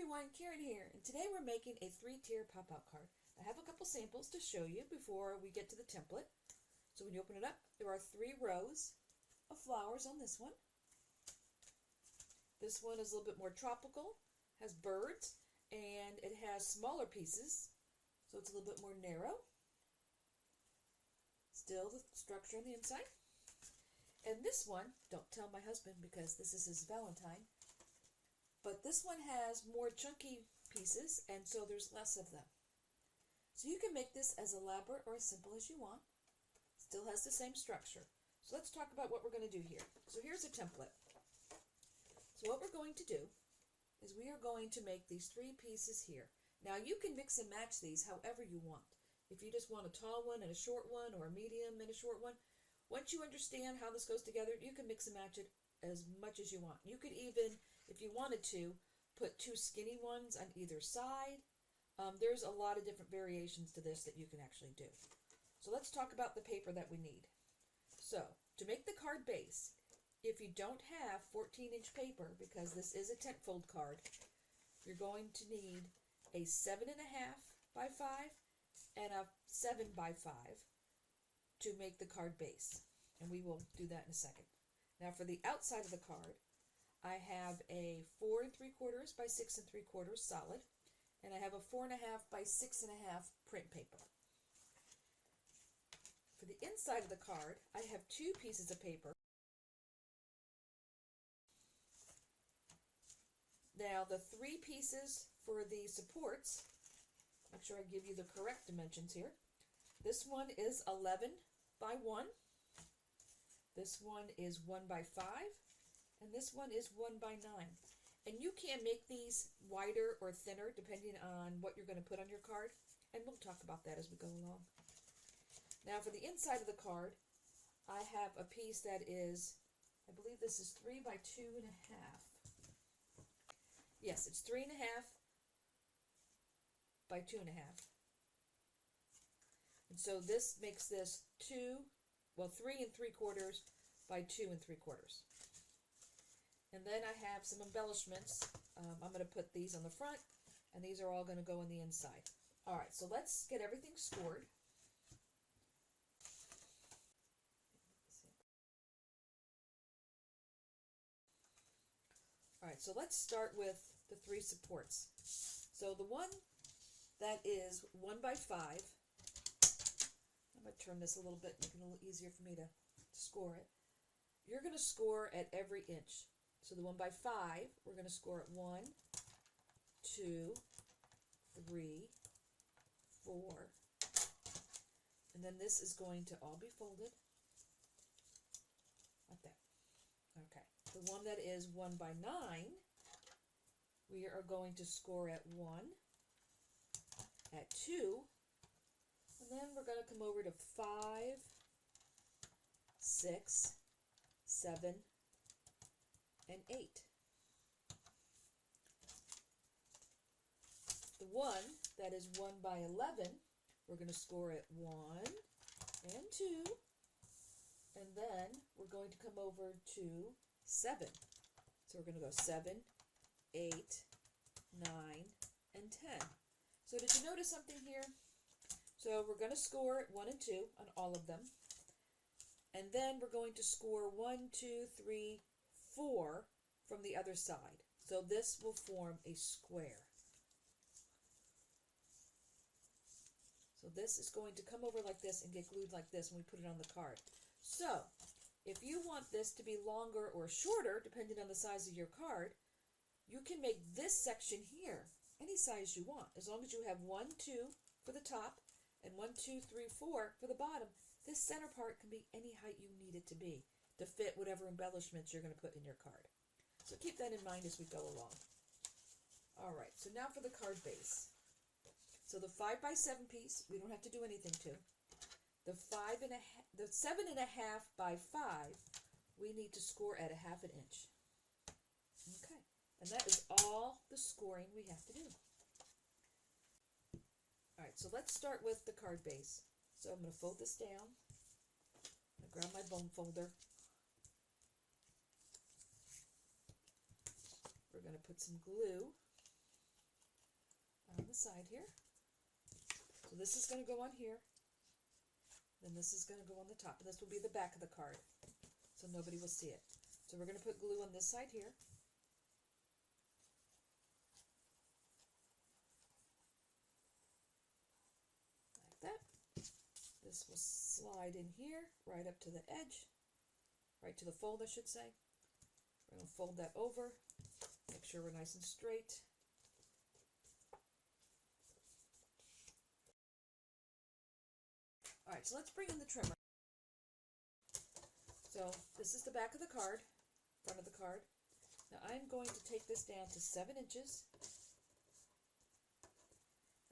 everyone, Karen here, and today we're making a 3-tier pop-out card. I have a couple samples to show you before we get to the template. So when you open it up, there are 3 rows of flowers on this one. This one is a little bit more tropical, has birds, and it has smaller pieces, so it's a little bit more narrow. Still the structure on the inside. And this one, don't tell my husband because this is his Valentine, but this one has more chunky pieces, and so there's less of them. So you can make this as elaborate or as simple as you want. Still has the same structure. So let's talk about what we're going to do here. So here's a template. So what we're going to do is we are going to make these 3 pieces here. Now you can mix and match these however you want. If you just want a tall one and a short one, or a medium and a short one, once you understand how this goes together, you can mix and match it as much as you want. You could even, if you wanted to, put 2 skinny ones on either side. There's a lot of different variations to this that you can actually do. So let's talk about the paper that we need. So to make the card base, if you don't have 14-inch paper, because this is a tent fold card, you're going to need a 7.5 by 5 and a 7 by 5 to make the card base. And we will do that in a second. Now for the outside of the card, I have a 4 3/4 by 6 3/4 solid, and I have a 4.5 by 6.5 print paper. For the inside of the card, I have 2 pieces of paper. Now the 3 pieces for the supports, make sure I give you the correct dimensions here. This one is 11 by 1. This one is 1 by 5, and this one is 1 by 9. And you can make these wider or thinner depending on what you're going to put on your card, and we'll talk about that as we go along. Now for the inside of the card, I have a piece that is, I believe this is 3 by 2.5. Yes, it's 3.5 by 2.5. And so this makes this 3 3/4 by 2 3/4. And then I have some embellishments. I'm going to put these on the front, and these are all going to go on the inside. All right, so let's get everything scored. All right, so let's start with the 3 supports. So the one that is 1 by 5, I'm going to turn this a little bit, make it a little easier for me to score it. You're going to score at every inch. So the 1 by 5, we're going to score at 1, 2, 3, 4, and then this is going to all be folded like that. Okay. The one that is 1 by 9, we are going to score at 1, at 2, and then we're going to come over to 5, 6, 7, and 8. The one that is 1 by 11, we're going to score at 1 and 2, and then we're going to come over to 7. So we're going to go 7, 8, 9, and 10. So did you notice something here? So we're going to score at 1 and 2 on all of them. And then we're going to score 1, 2, 3, 4 from the other side. So this will form a square. So this is going to come over like this and get glued like this when we put it on the card. So if you want this to be longer or shorter, depending on the size of your card, you can make this section here any size you want. As long as you have 1, 2 for the top and 1, 2, 3, 4 for the bottom, this center part can be any height you need it to be to fit whatever embellishments you're going to put in your card. So keep that in mind as we go along. All right, so now for the card base. So the 5 by 7 piece, we don't have to do anything to. The 7.5 by 5, we need to score at 1/2 inch. Okay, and that is all the scoring we have to do. All right, so let's start with the card base. So I'm going to fold this down. I'm going to grab my bone folder. We're going to put some glue on the side here. So this is going to go on here. Then this is going to go on the top. And this will be the back of the card, so nobody will see it. So we're going to put glue on this side here. Like that. This will slide in here, right up to the edge, right to the fold, I should say. We're going to fold that over, make sure we're nice and straight. All right, so let's bring in the trimmer. So this is the back of the card, front of the card. Now I'm going to take this down to 7 inches.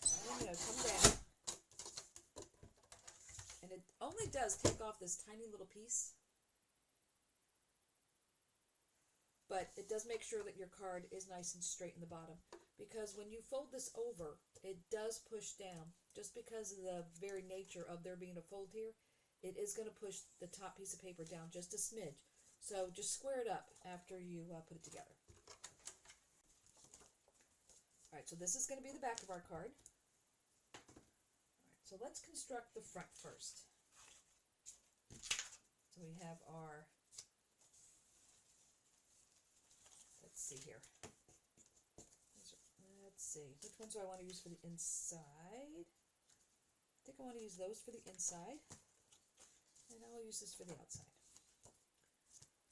I'm going to come down. And it only does take off this tiny little piece. But it does make sure that your card is nice and straight in the bottom. Because when you fold this over, it does push down. Just because of the very nature of there being a fold here, it is going to push the top piece of paper down just a smidge. So just square it up after you put it together. Alright, so this is going to be the back of our card. Alright, so let's construct the front first. So we have our, let's see here. Let's see, which ones do I want to use for the inside? I think I want to use those for the inside. And I will use this for the outside.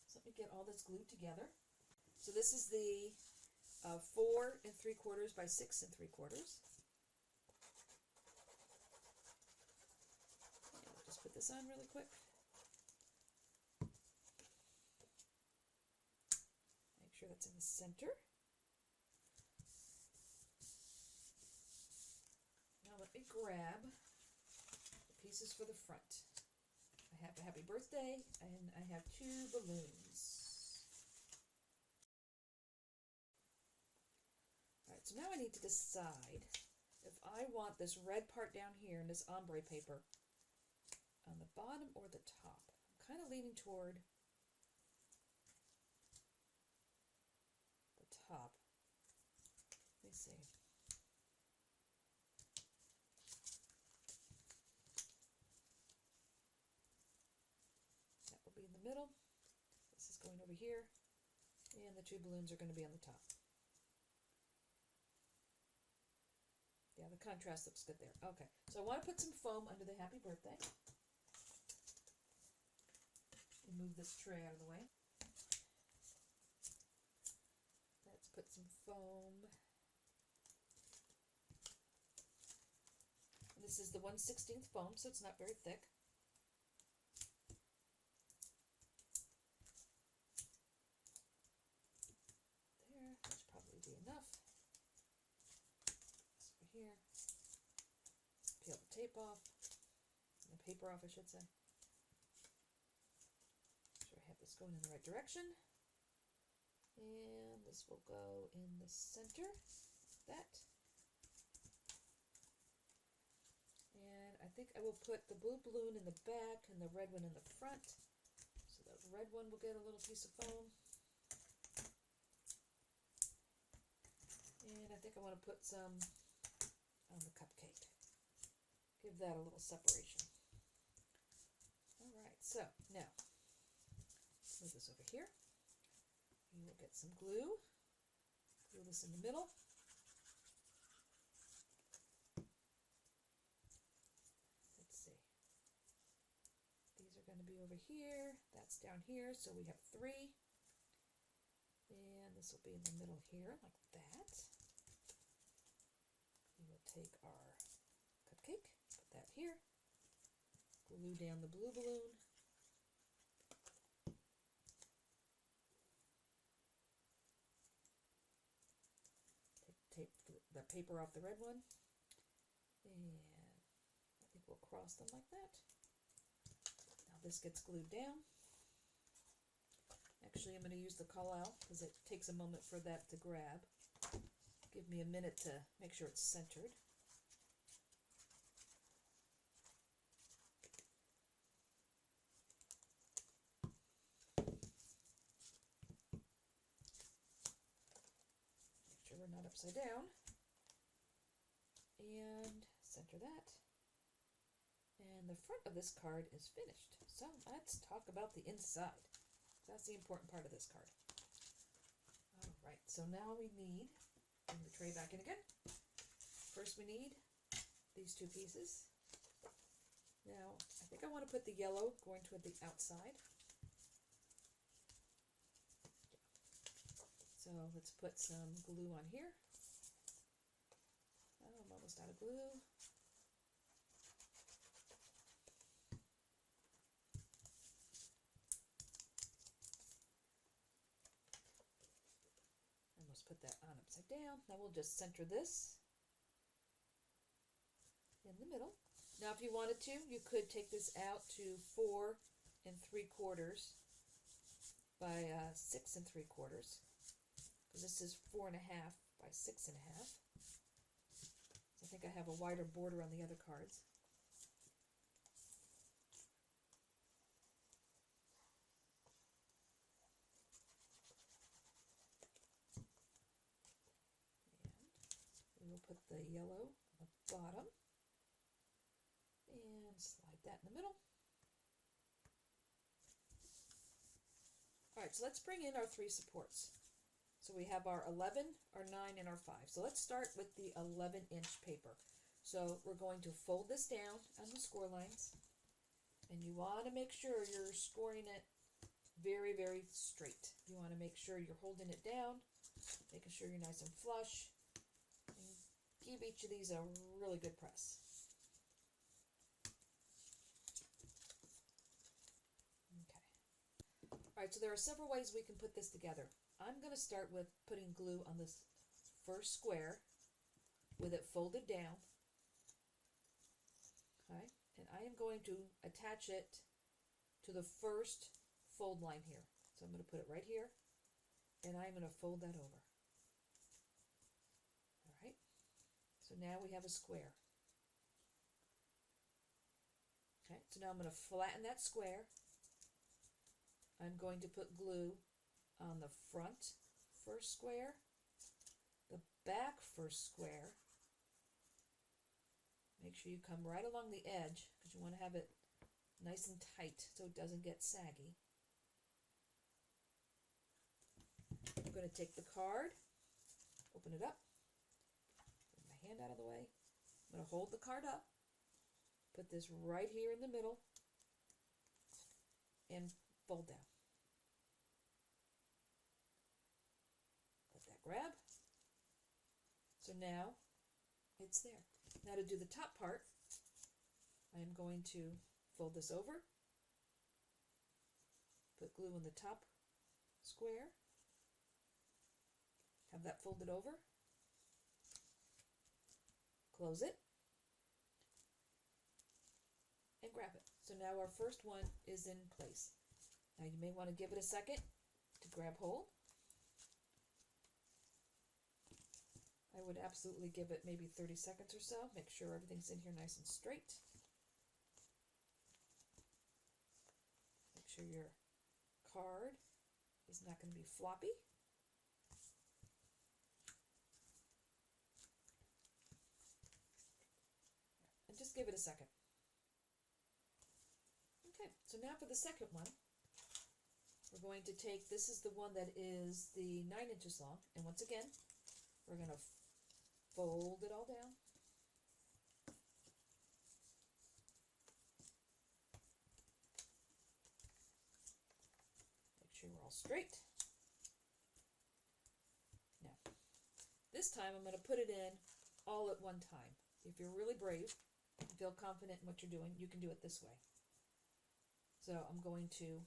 So let me get all this glued together. So this is the 4 3/4 by 6 3/4. And I'll just put this on really quick. Make sure that's in the center. Now let me grab the pieces for the front. I have a happy birthday, and I have 2 balloons. Alright, so now I need to decide if I want this red part down here in this ombre paper on the bottom or the top. I'm kind of leaning toward the top. Let me see. Be in the middle. This is going over here, and the 2 balloons are going to be on the top. Yeah, the contrast looks good there. Okay, so I want to put some foam under the happy birthday. And move this tray out of the way. Let's put some foam. And this is the 1/16 foam, so it's not very thick. Here, peel the tape off, the paper off I should say. Make sure I have this going in the right direction. And this will go in the center, like that. And I think I will put the blue balloon in the back and the red one in the front. So the red one will get a little piece of foam. And I think I want to put some on the cupcake. Give that a little separation. Alright, so now move this over here. We will get some glue. Glue this in the middle. Let's see. These are going to be over here. That's down here, so we have 3. And this will be in the middle here, like that. We will take our cupcake, put that here, glue down the blue balloon, tape the paper off the red one, and I think we'll cross them like that. Now this gets glued down. Actually, I'm going to use the call-out because it takes a moment for that to grab. Give me a minute to make sure it's centered. Make sure we're not upside down. and center that. And the front of this card is finished. So let's talk about the inside. That's the important part of this card. All right, so now we need, bring the tray back in again. First we need these two pieces. Now, I think I want to put the yellow going toward the outside. So let's put some glue on here. Oh, I'm almost out of glue. Almost put that on upside down. Now we'll just center this in the middle. Now if you wanted to, you could take this out to 4 3/4 by 6 3/4. Because this is 4 1/2 by 6 1/2. So I think I have a wider border on the other cards. And we will put the yellow on the bottom and slide that in the middle. All right, so let's bring in our 3 supports. So we have our 11, our 9, and our 5. So let's start with the 11-inch paper. So we're going to fold this down on the score lines, and you want to make sure you're scoring it very, very straight. You want to make sure you're holding it down, making sure you're nice and flush, and give each of these a really good press. Okay. All right, so there are several ways we can put this together. I'm going to start with putting glue on this first square with it folded down. Okay, and I am going to attach it to the first fold line here. So I'm going to put it right here, and I'm going to fold that over. All right, so now we have a square. Okay, so now I'm going to flatten that square. I'm going to put glue on the front first square, the back first square. Make sure you come right along the edge because you want to have it nice and tight so it doesn't get saggy. I'm going to take the card, open it up, put my hand out of the way. I'm going to hold the card up, put this right here in the middle, and fold down. Let that grab. So now it's there. Now to do the top part, I am going to fold this over, put glue in the top square, have that folded over, close it, and grab it. So now our first one is in place. Now you may want to give it a second to grab hold. I would absolutely give it maybe 30 seconds or so. Make sure everything's in here nice and straight. Make sure your card is not going to be floppy. And just give it a second. Okay, so now for the second one, we're going to take, this is the one that is the 9 inches long, and once again, we're going to fold it all down. Make sure we're all straight. Now, this time I'm going to put it in all at one time. If you're really brave and feel confident in what you're doing, you can do it this way. So I'm going to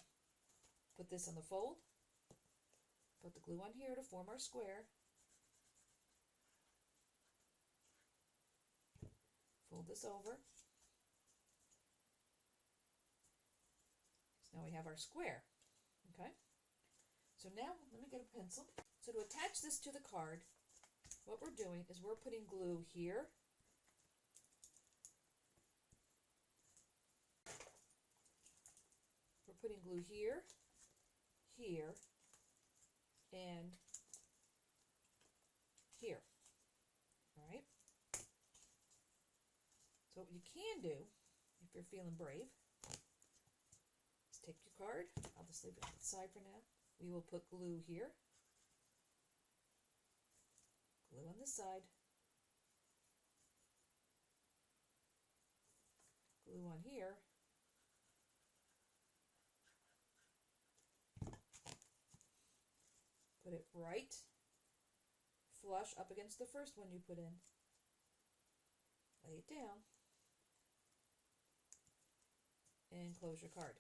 put this on the fold, put the glue on here to form our square, fold this over. So now we have our square. Okay. So now let me get a pencil. So to attach this to the card, what we're doing is we're putting glue here, we're putting glue here, here, and here. All right. So what you can do, if you're feeling brave, is take your card. I'll just leave it on the side for now. We will put glue here. Glue on this side. Glue on here. Put it right flush up against the first one you put in. Lay it down. And close your card.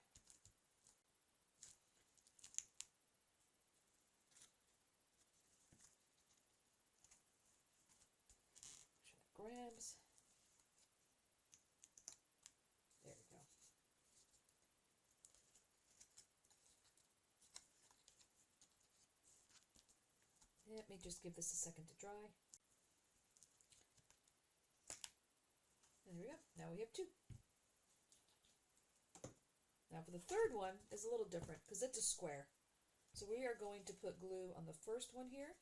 Make sure that grabs. There we go. Let me just give this a second to dry. And there we go. Now we have two. Now for the third one is a little different because it's a square. So we are going to put glue on the first one here.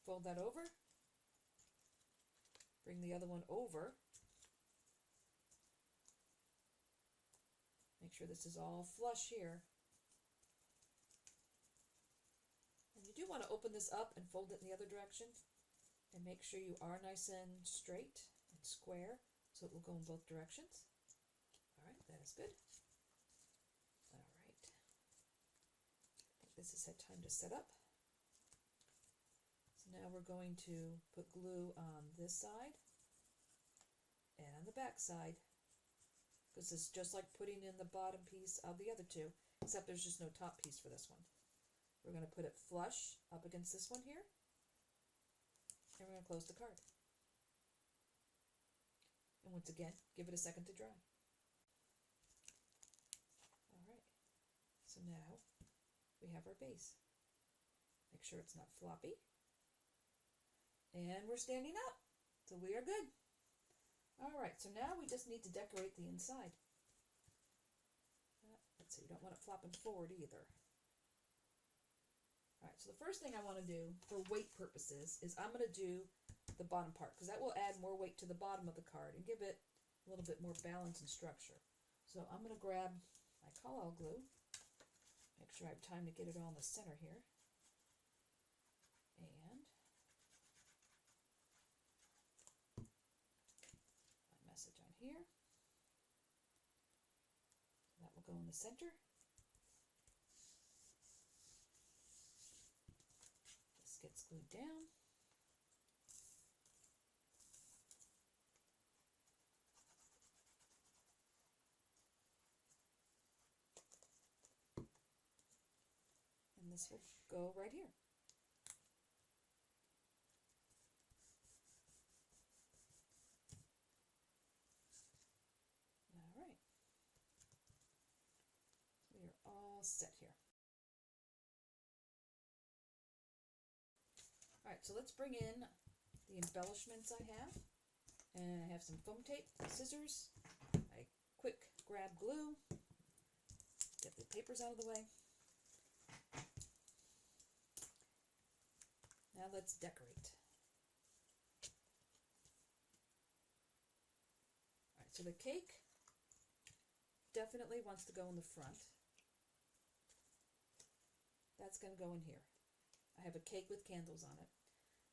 Fold that over. Bring the other one over. Make sure this is all flush here. And you do want to open this up and fold it in the other direction. And make sure you are nice and straight and square so it will go in both directions. Alright, that is good. Alright. I think this has had time to set up. So now we're going to put glue on this side and on the back side. Because it's just like putting in the bottom piece of the other two, except there's just no top piece for this one. We're going to put it flush up against this one here. And we're going to close the card. And once again, give it a second to dry. Alright, so now we have our base. Make sure it's not floppy. And we're standing up. So we are good. Alright, so now we just need to decorate the inside. Let's see, we don't want it flopping forward either. Alright, so the first thing I want to do for weight purposes is I'm going to do the bottom part because that will add more weight to the bottom of the card and give it a little bit more balance and structure. So I'm going to grab my Collall glue, make sure I have time to get it all in the center here, and my message on here. So that will go in the center. This gets glued down. And this will go right here. All right. We are all set here. All right, so let's bring in the embellishments I have. And I have some foam tape, scissors, a quick grab glue, get the papers out of the way. Now let's decorate. All right, so the cake definitely wants to go in the front. That's going to go in here. I have a cake with candles on it.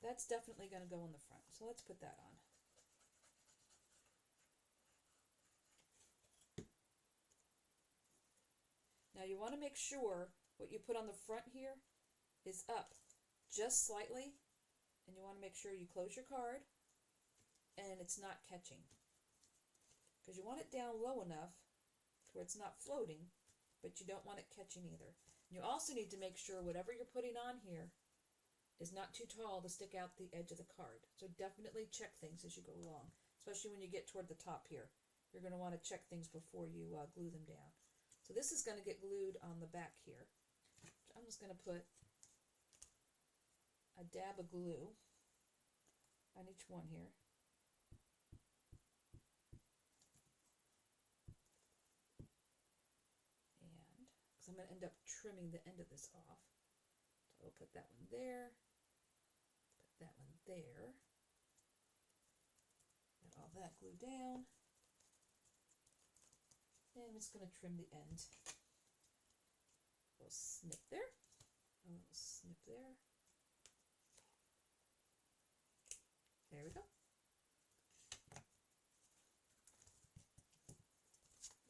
That's definitely going to go in the front. So let's put that on. Now you want to make sure what you put on the front here is up just slightly, and you want to make sure you close your card and it's not catching, because you want it down low enough to where it's not floating, but you don't want it catching either. And you also need to make sure whatever you're putting on here is not too tall to stick out the edge of the card. So definitely check things as you go along, especially when you get toward the top here. You're going to want to check things before you glue them down. So this is going to get glued on the back here. I'm just going to put a dab of glue on each one here. And because I'm going to end up trimming the end of this off. So I'll put that one there, put that one there. all that glue down. And I'm just going to trim the end. A little snip there, a little snip there. There we go.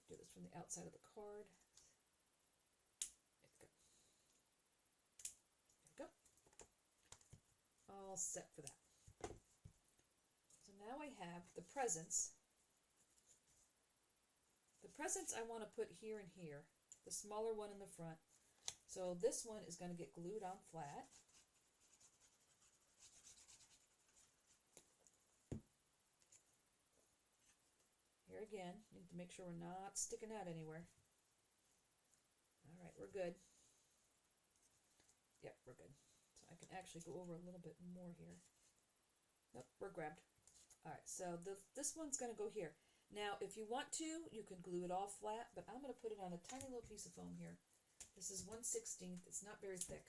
Do this from the outside of the card. There we go. There we go. All set for that. So now I have the presents. The presents I want to put here and here, the smaller one in the front. So this one is going to get glued on flat. Here again, need to make sure we're not sticking out anywhere. All right, we're good. Yep, we're good. So I can actually go over a little bit more here. Nope, we're grabbed. All right, so this one's going to go here. Now, if you want to, you can glue it all flat, but I'm going to put it on a tiny little piece of foam here. This is 1/16. It's not very thick,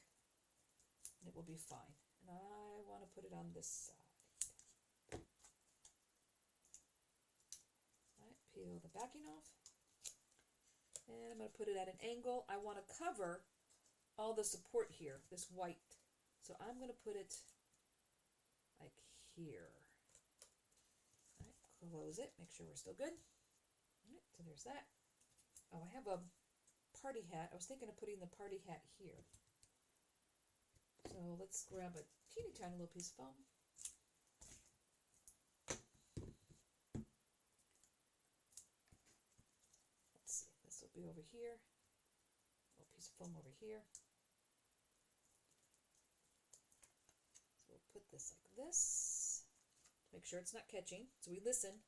and it will be fine. And I want to put it on this side. All right, peel the backing off. And I'm going to put it at an angle. I want to cover all the support here, this white. So I'm going to put it like here. All right, close it, make sure we're still good. All right, so there's that. Oh, I have a party hat. I was thinking of putting the party hat here. So let's grab a teeny tiny little piece of foam. Let's see, this will be over here. A little piece of foam over here. So we'll put this like this. Make sure it's not catching. So we listen.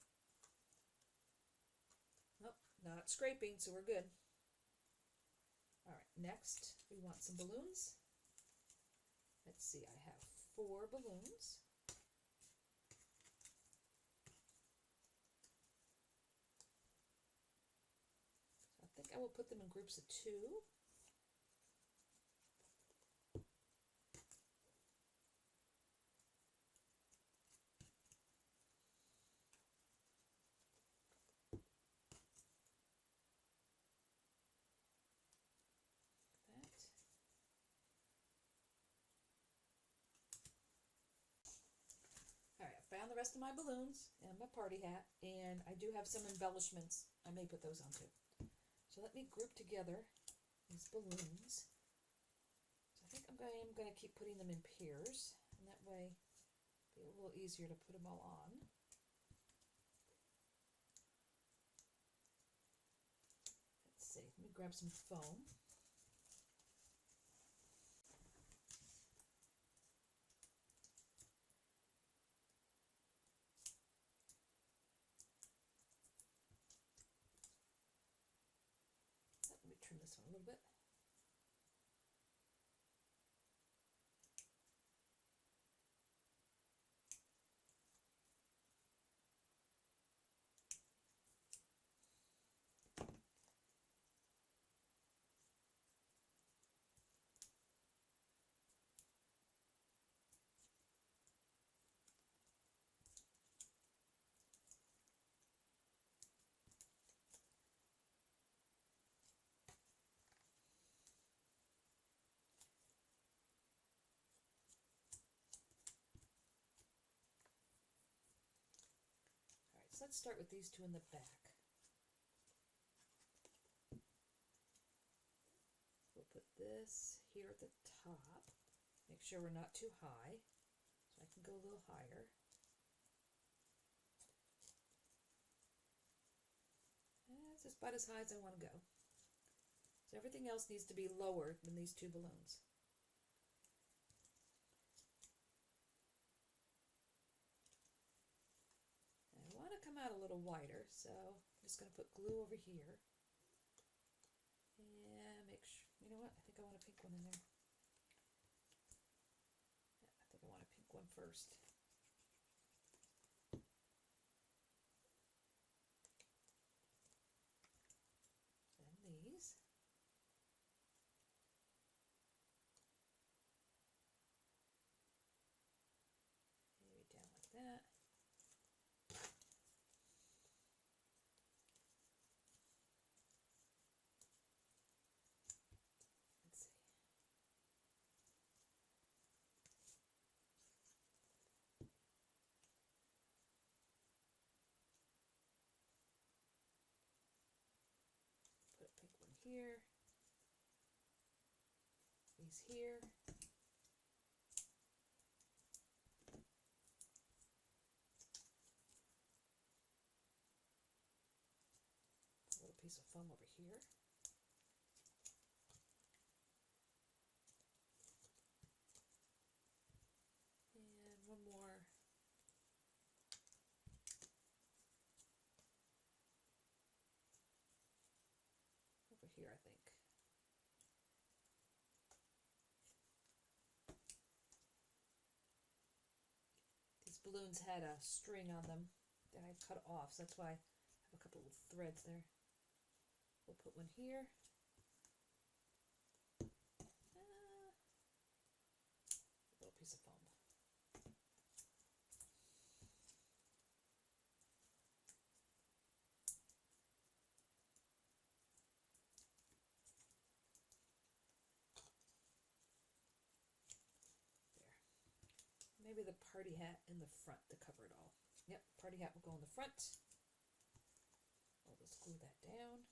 Nope, not scraping, so we're good. All right, next we want some balloons. Let's see, I have 4 balloons. So I think I will put them in groups of 2. Found the rest of my balloons and my party hat, and I do have some embellishments. I may put those on too. So let me group together these balloons. So I think I'm going to keep putting them in pairs, and that way it'll be a little easier to put them all on. Let's see, let me grab some foam. Trim this one a little bit. So let's start with these 2 in the back. We'll put this here at the top. Make sure we're not too high, so I can go a little higher. And it's just about as high as I want to go. So everything else needs to be lower than these 2 balloons. Come out a little wider, so I'm just going to put glue over here and make sure, you know what, I think I want a pink one in there. Yeah, I think I want a pink one first. Then these. Maybe down like that. here, these here. A little piece of foam over here. And one more. Over here, I think. These balloons had a string on them that I cut off, so that's why I have a couple of threads there. We'll put one here. A little piece of foam. Maybe the party hat in the front to cover it all. Yep, party hat will go in the front. I'll just glue that down.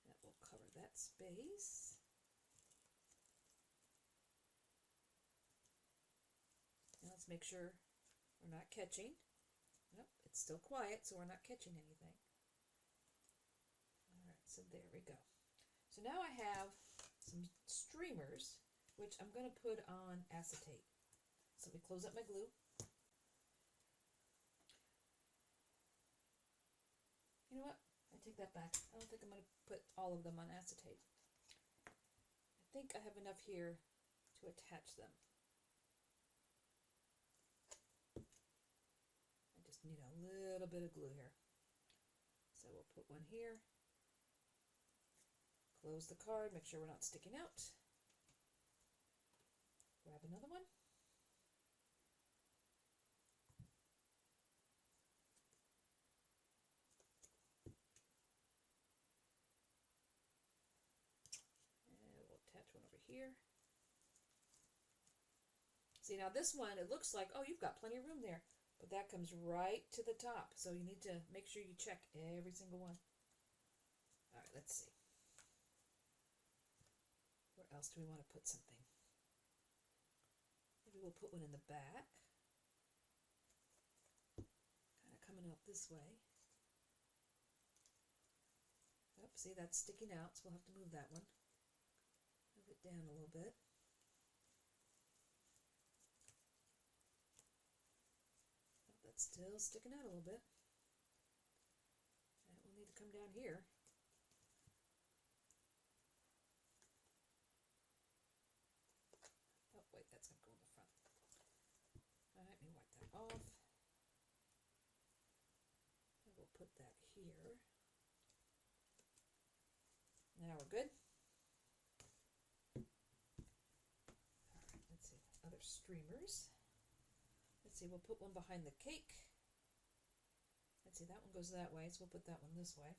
That will cover that space. Now let's make sure we're not catching. Nope, it's still quiet, so we're not catching anything. All right, so there we go. So now I have some streamers, which I'm going to put on acetate. So let me close up my glue. You know what? I take that back. I don't think I'm going to put all of them on acetate. I think I have enough here to attach them. I just need a little bit of glue here. So we'll put one here. Close the card, make sure we're not sticking out. Grab another one. And we'll attach one over here. See, now this one, it looks like, oh, you've got plenty of room there, but that comes right to the top. So you need to make sure you check every single one. All right, let's see. Where else do we want to put something? Maybe we'll put one in the back. Kind of coming out this way. Oh, see, that's sticking out, so we'll have to move that one. Move it down a little bit. Oh, that's still sticking out a little bit. That will need to come down here. Oh, wait, that's going to go in the front. All right, let me wipe that off. And we'll put that here. Now we're good. All right, let's see, other streamers. Let's see, we'll put one behind the cake. Let's see, that one goes that way, so we'll put that one this way.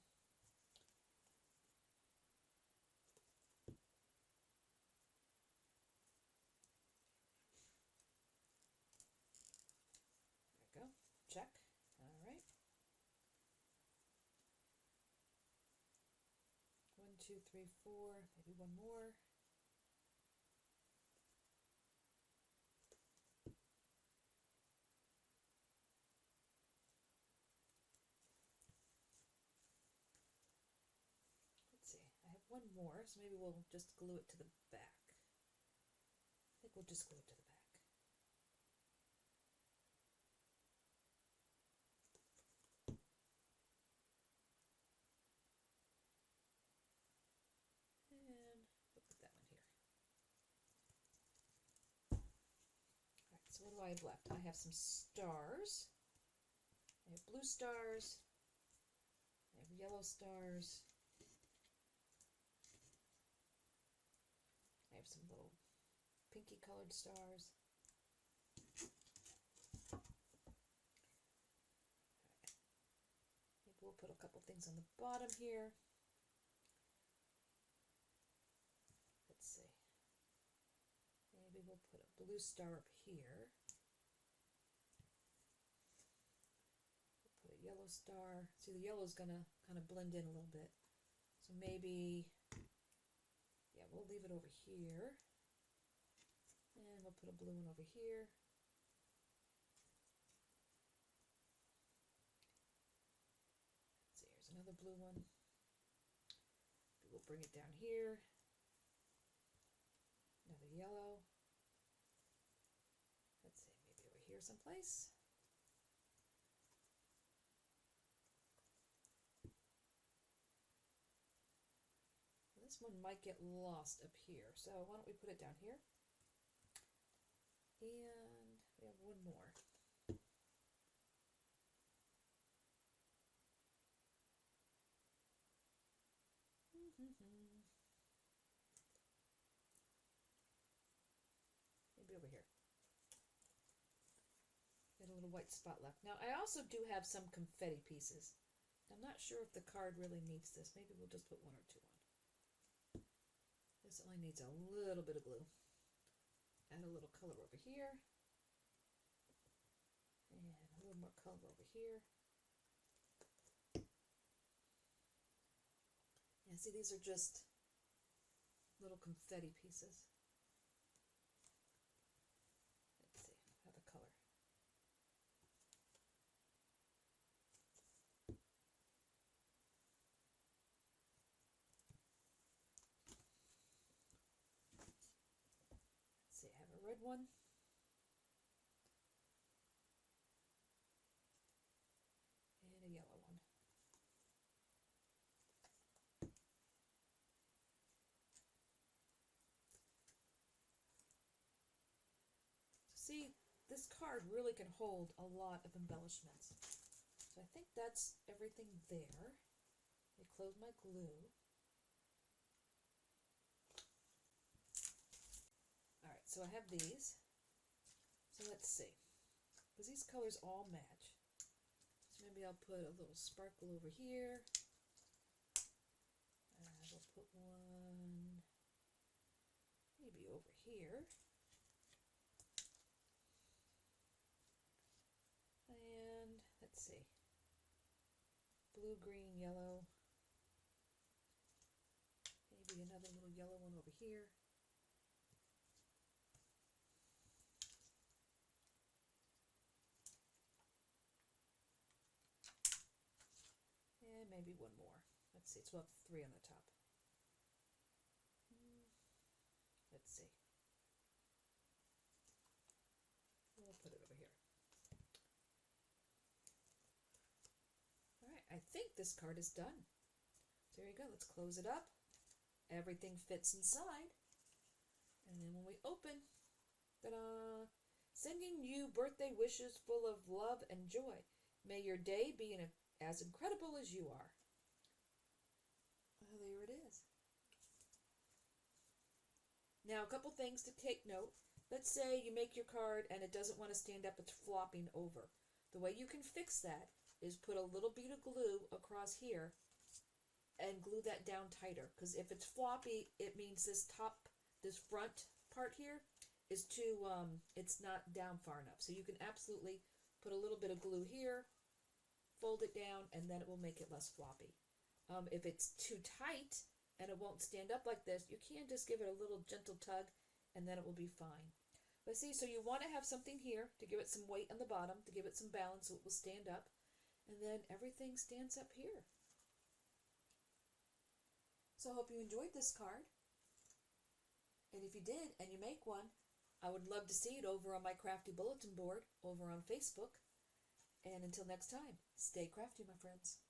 There we go. Check. All right. 1, 2, 3, 4. Maybe one more. Let's see. I have one more, so maybe we'll just glue it to the back. I think we'll just glue it to the back. And we'll put that one here. Alright, so what do I have left? I have some stars. I have blue stars. I have yellow stars. I have some little pinky colored stars. Maybe we'll put a couple things on the bottom here. Let's see. Maybe we'll put a blue star up here. We'll put a yellow yellow star. See, the yellow is gonna kind of blend in a little bit. So maybe, yeah, we'll leave it over here. And we'll put a blue one over here. Let's see, here's another blue one. We'll bring it down here. Another yellow. Let's see, maybe over here someplace. This one might get lost up here, so why don't we put it down here? And we have one more. Maybe over here. Got a little white spot left. Now I also do have some confetti pieces. I'm not sure if the card really needs this. Maybe we'll just put one or two on. This only needs a little bit of glue. Add a little color over here. And a little more color over here. Yeah, see, these are just little confetti pieces. Let's see, another color. Let's see, I have a red one. And a yellow one. See, this card really can hold a lot of embellishments. So I think that's everything there. I close my glue. Alright, so I have these. So let's see. Because these colors all match. So maybe I'll put a little sparkle over here. And we'll put one maybe over here. And let's see, blue, green, yellow, maybe another little yellow one over here. And maybe one more. Let's see, so we'll have three on the top. Let's see. We'll put it over here. Alright, I think this card is done. So there you go, let's close it up. Everything fits inside. And then when we open, ta-da! Sending you birthday wishes full of love and joy. May your day be as incredible as you are. Well, there it is. Now, a couple things to take note. Let's say you make your card and it doesn't want to stand up, it's flopping over. The way you can fix that is put a little bit of glue across here and glue that down tighter. Because if it's floppy, it means this front part here is too, it's not down far enough. So you can absolutely put a little bit of glue here, fold it down, and then it will make it less floppy. If it's too tight and it won't stand up like this, you can just give it a little gentle tug and then it will be fine. But see, so you want to have something here to give it some weight on the bottom, to give it some balance so it will stand up, and then everything stands up here. So I hope you enjoyed this card. And if you did and you make one, I would love to see it over on my crafty bulletin board over on Facebook. And until next time, stay crafty, my friends.